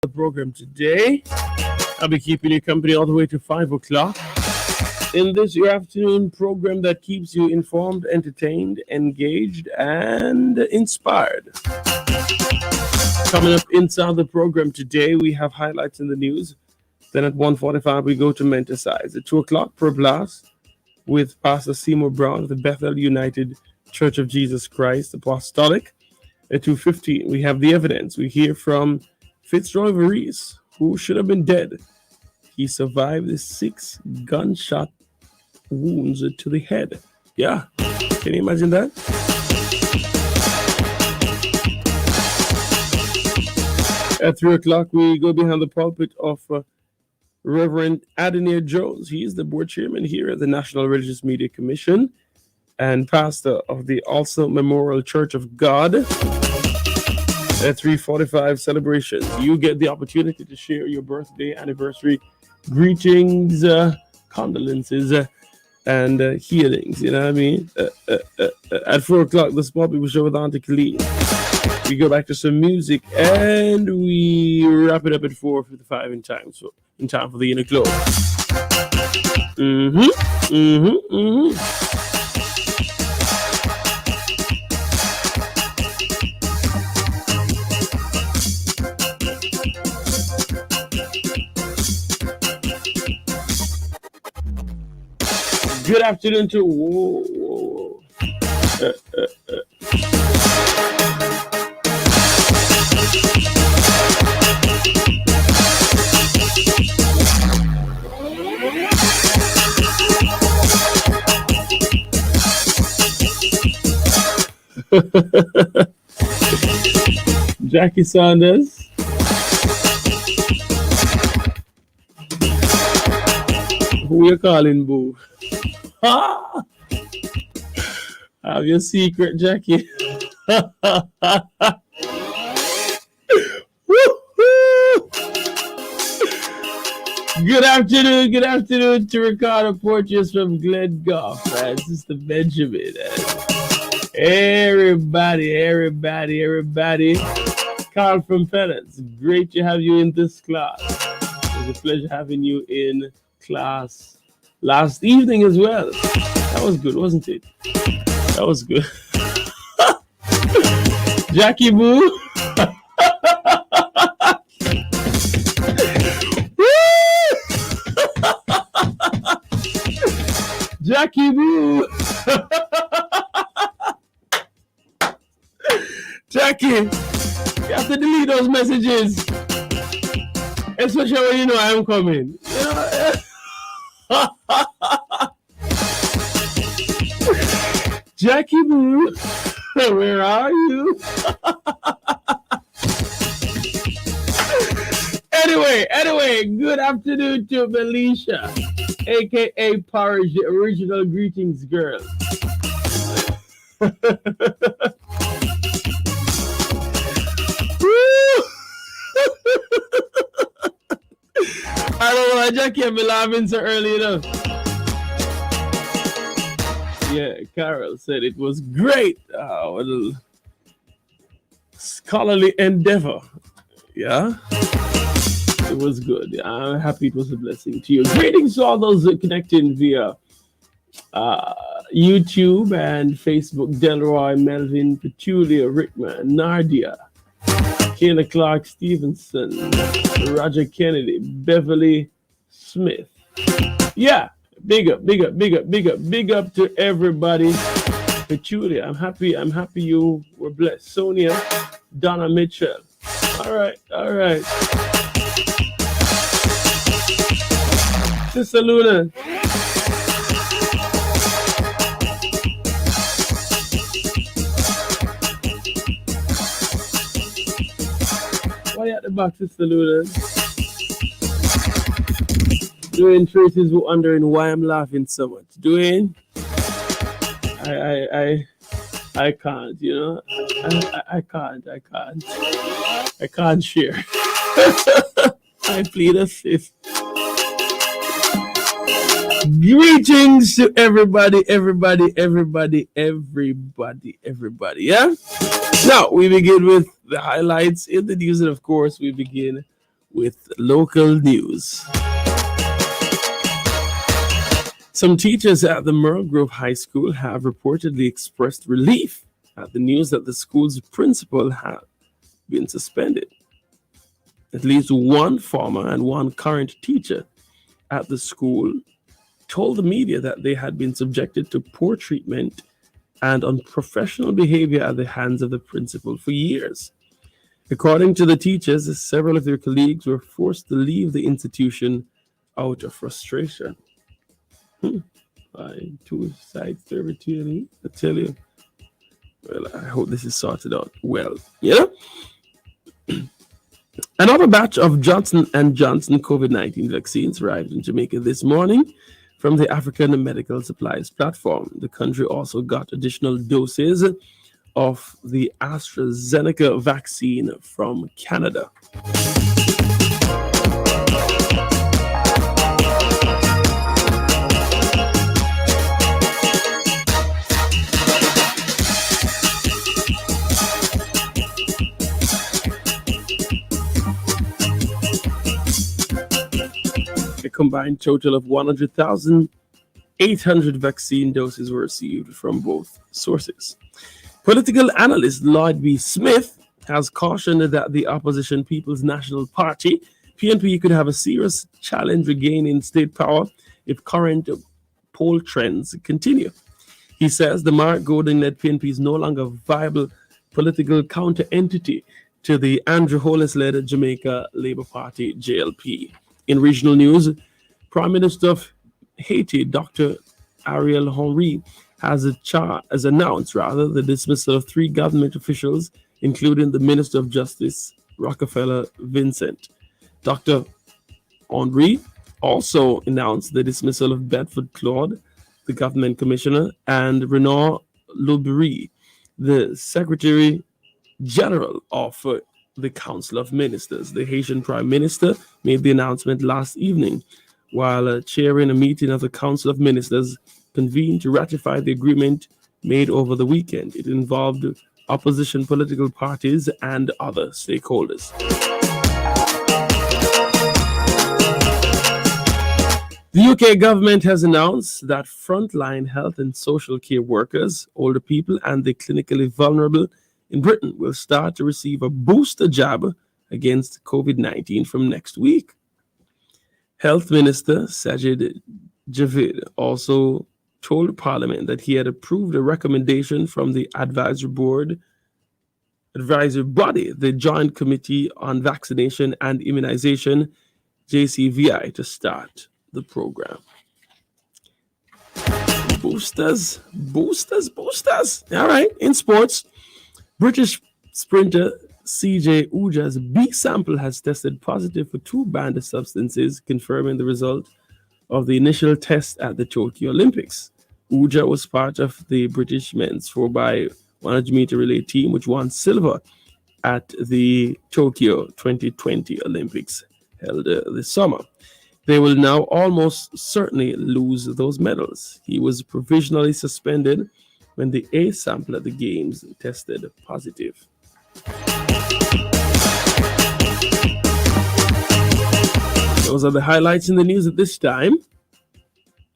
the program today. I'll be keeping you company all the way to 5 o'clock in this your afternoon program that keeps you informed, entertained, engaged, and inspired. Coming up inside the program today, we have highlights in the news. Then at 1:45, we go to Menticize. At 2 o'clock, Per Blast with Pastor Seymour Brown of the Bethel United Church of Jesus Christ Apostolic. At 2:15, we have The Evidence. We hear from Fitzroy Varese, who should have been dead. He survived the 6 gunshot wounds to the head. Yeah, can you imagine that? At 3 o'clock, we go behind the pulpit of Reverend Adonier Jones. He is the board chairman here at the National Religious Media Commission and pastor of the Also Memorial Church of God. At 3:45 celebrations, you get the opportunity to share your birthday, anniversary, greetings, condolences, and healings. You know what I mean? At 4 o'clock, the Small People Show with Auntie Khalid. We go back to some music and we wrap it up at 4:55 in time. So in time for the inner glow. Good afternoon to whoa. Jackie Saunders. Who you calling, boo? Ah! Have your secret, Jackie. Good afternoon to Ricardo Porteous from Glen Goff, and Sister Benjamin. Everybody. Carl from Penance, great to have you in this class. It was a pleasure having you in class last evening as well. That was good, wasn't it? That was good. Jackie Boo. Jackie Boo. Jackie, you have to delete those messages. Especially when you know I'm coming. You know? Jackie Boo, where are you? Anyway, good afternoon to Melisha, aka Parish, the original greetings girl. I don't know why Jackie have been laughing so early enough. Yeah, Carol said it was great. What a scholarly endeavor. Yeah, it was good. Yeah, I'm happy it was a blessing to you. Greetings to all those connecting via YouTube and Facebook. Delroy, Melvin, Petulia, Rickman, Nardia, Kayla Clark Stevenson, Roger Kennedy, Beverly Smith. Yeah, big up to everybody. Petulia, I'm happy you were blessed. Sonia, Donna Mitchell. All right. Sister Luna. Why at the back, Sister Luna? Dwayne Tracy's wondering why I'm laughing so much. Dwayne, I can't, you know. I can't share. I plead a fifth. Greetings to everybody. Yeah. Now we begin with the highlights in the news, and of course we begin with local news. Some teachers at the Merle Grove High School have reportedly expressed relief at the news that the school's principal had been suspended. At least one former and one current teacher at the school told the media that they had been subjected to poor treatment and unprofessional behavior at the hands of the principal for years. According to the teachers, several of their colleagues were forced to leave the institution out of frustration. Two sides to every TNE, I tell you. Well, I hope this is sorted out well. Yeah. Another batch of Johnson & Johnson COVID-19 vaccines arrived in Jamaica this morning from the African Medical Supplies Platform. The country also got additional doses of the AstraZeneca vaccine from Canada. A combined total of 100,800 vaccine doses were received from both sources. Political analyst Lloyd B. Smith has cautioned that the opposition People's National Party, PNP, could have a serious challenge regaining state power if current poll trends continue. He says the Mark Gordon-led PNP is no longer a viable political counter-entity to the Andrew Holness-led Jamaica Labour Party, JLP. In regional news, Prime Minister of Haiti, Dr. Ariel Henry, has announced the dismissal of 3 government officials, including the Minister of Justice, Rockefeller Vincent. Dr. Henry also announced the dismissal of Bedford Claude, the government commissioner, and Renaud Loubery, the Secretary General of the Council of Ministers. The Haitian Prime Minister made the announcement last evening while chairing a meeting of the Council of Ministers convened to ratify the agreement made over the weekend. It involved opposition political parties and other stakeholders. The UK government has announced that frontline health and social care workers, older people, and the clinically vulnerable in Britain will start to receive a booster jab against COVID-19 from next week. Health Minister Sajid Javid also told Parliament that he had approved a recommendation from the advisory body, the Joint Committee on Vaccination and Immunization, JCVI, to start the program. Boosters. All right, in sports, British sprinter CJ Uja's B sample has tested positive for 2 banned substances, confirming the result of the initial test at the Tokyo Olympics. Uja was part of the British men's 4x100 meter relay team, which won silver at the Tokyo 2020 Olympics held this summer. They will now almost certainly lose those medals. He was provisionally suspended when the A sample at the games tested positive. Those are the highlights in the news at this time.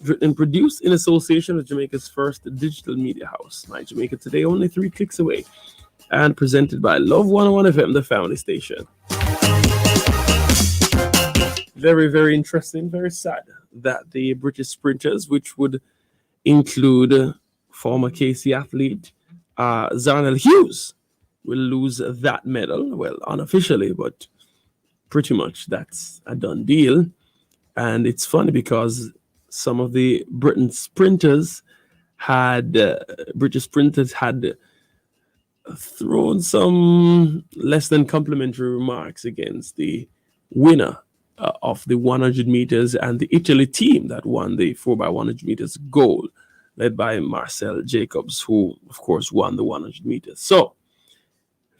Written and produced in association with Jamaica's first digital media house, My Jamaica Today, only 3 clicks away, and presented by Love 101 FM, the family station. Very, very interesting, very sad that the British sprinters, which would include former KC athlete Zarnell Hughes, will lose that medal. Well, unofficially, but pretty much that's a done deal. And it's funny because some of the British sprinters had thrown some less than complimentary remarks against the winner of the 100 meters and the Italy team that won the 4x100 meters gold, led by Marcel Jacobs, who, of course, won the 100 meters. So,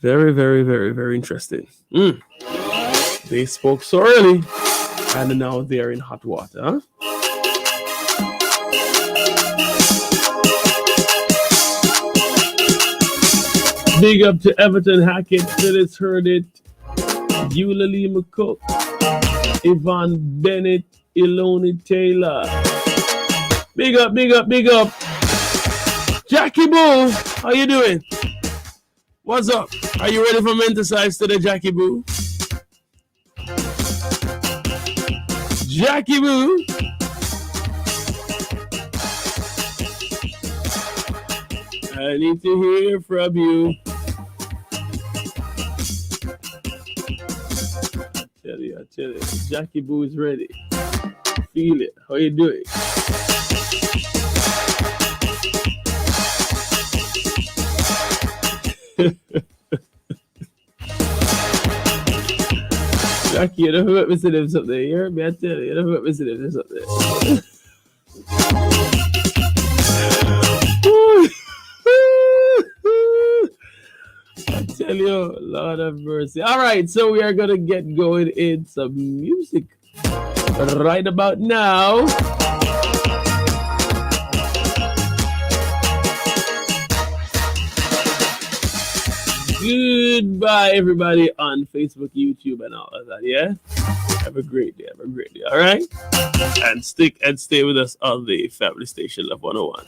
very, very, very, very interesting. They spoke so early, and now they're in hot water. Huh? Big up to Everton Hackett, Phyllis Heard It, Eulalie McCook, Yvonne Bennett, Iloni Taylor. Big up, big up, big up. Jackie Boo, how you doing? What's up? Are you ready for Menticize today, Jackie Boo? Jackie Boo. I need to hear from you. I tell you, Jackie Boo is ready. Feel it. How you doing? Jackie, you don't hurt me to them something. You heard me? I tell you, you don't hurt me to them something. I tell you, Lord have mercy. All right, so we are going to get going in some music right about now. Goodbye, everybody on Facebook, YouTube, and all of that. Yeah, have a great day. Have a great day. All right, and stay with us on the Family Station Love 101.